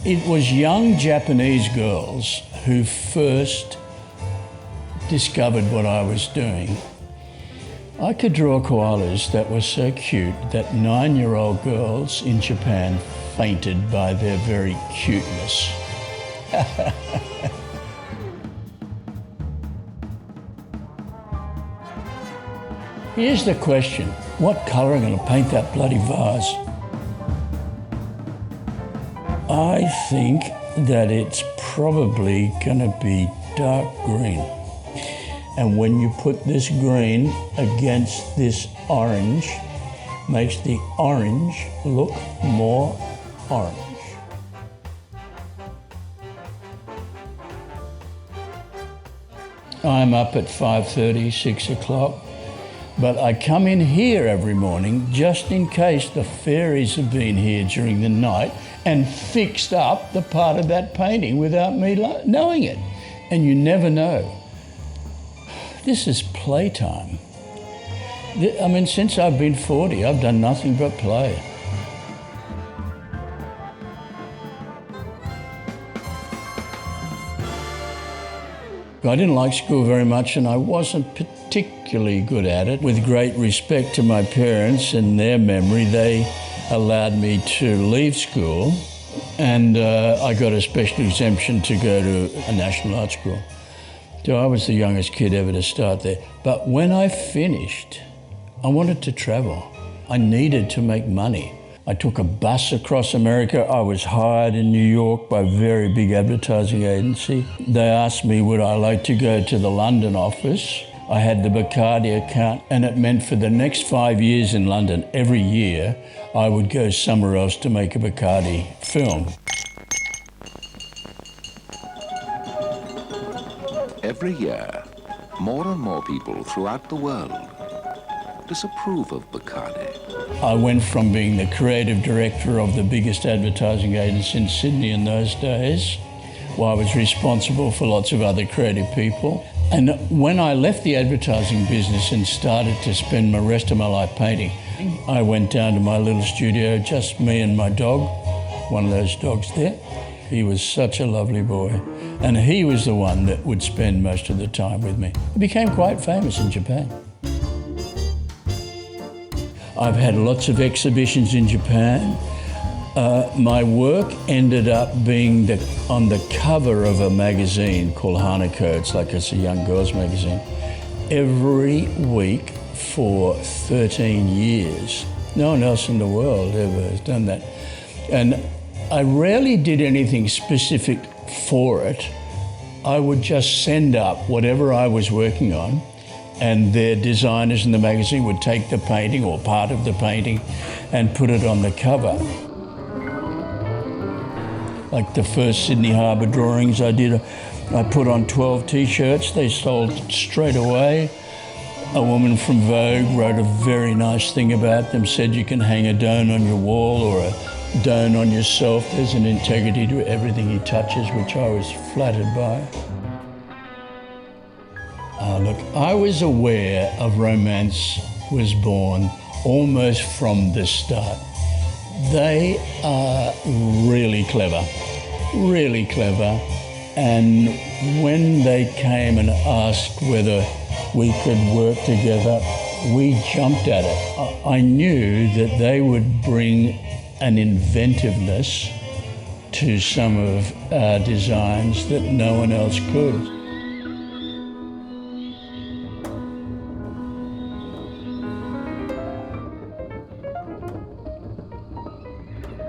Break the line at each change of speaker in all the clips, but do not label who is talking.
It was young Japanese girls who first discovered what I was doing. I could draw koalas that were so cute that 9-year-old girls in Japan fainted by their very cuteness. Here's the question, what colour am I going to paint that bloody vase? I think that it's probably going to be dark green. And when you put this green against this orange, makes the orange look more orange. I'm up at 5:30, 6 o'clock, but I come in here every morning just in case the fairies have been here during the night and fixed up the part of that painting without me knowing it. And you never know. This is playtime. I mean, since I've been 40, I've done nothing but play. I didn't like school very much, and I wasn't particularly good at it. With great respect to my parents and their memory, they allowed me to leave school, and I got a special exemption to go to a national art school. So I was the youngest kid ever to start there. But when I finished, I wanted to travel. I needed to make money. I took a bus across America. I was hired in New York by a very big advertising agency. They asked me, would I like to go to the London office? I had the Bacardi account, and it meant for the next 5 years in London, every year, I would go somewhere else to make a Bacardi film.
Every year, more and more people throughout the world disapprove of Bacardi.
I went from being the creative director of the biggest advertising agency in Sydney in those days, while I was responsible for lots of other creative people. And when I left the advertising business and started to spend the rest of my life painting, I went down to my little studio, just me and my dog, one of those dogs there. He was such a lovely boy. And he was the one that would spend most of the time with me. He became quite famous in Japan. I've had lots of exhibitions in Japan. My work ended up being on the cover of a magazine called Hanako. It's a young girls magazine. Every week for 13 years. No one else in the world ever has done that. And I rarely did anything specific for it. I would just send up whatever I was working on, and their designers in the magazine would take the painting or part of the painting and put it on the cover. Like the first Sydney Harbour drawings I did, I put on 12 t-shirts, they sold straight away. A woman from Vogue wrote a very nice thing about them, said you can hang a don on your wall or a don on yourself. There's an integrity to everything he touches, which I was flattered by. Look, I was aware of Romance Was Born almost from the start. They are really clever, and when they came and asked whether we could work together, we jumped at it. I knew that they would bring an inventiveness to some of our designs that no one else could.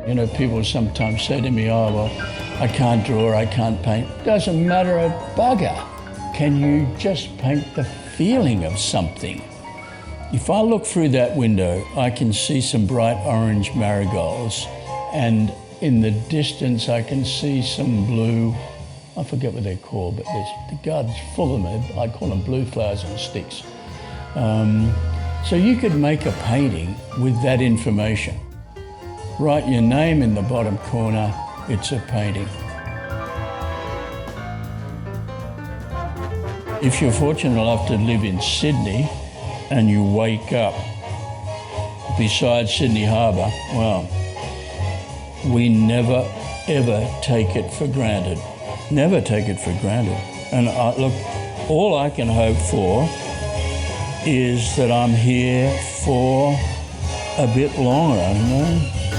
You know, people sometimes say to me, oh, well, I can't draw, I can't paint. Doesn't matter a bugger. Can you just paint the feeling of something? If I look through that window, I can see some bright orange marigolds, and in the distance I can see some blue, I forget what they're called, but the garden's full of them. I call them blue flowers on sticks. So you could make a painting with that information. Write your name in the bottom corner, it's a painting. If you're fortunate enough to live in Sydney and you wake up beside Sydney Harbour, well, we never ever take it for granted. Never take it for granted. And look, all I can hope for is that I'm here for a bit longer, I don't know.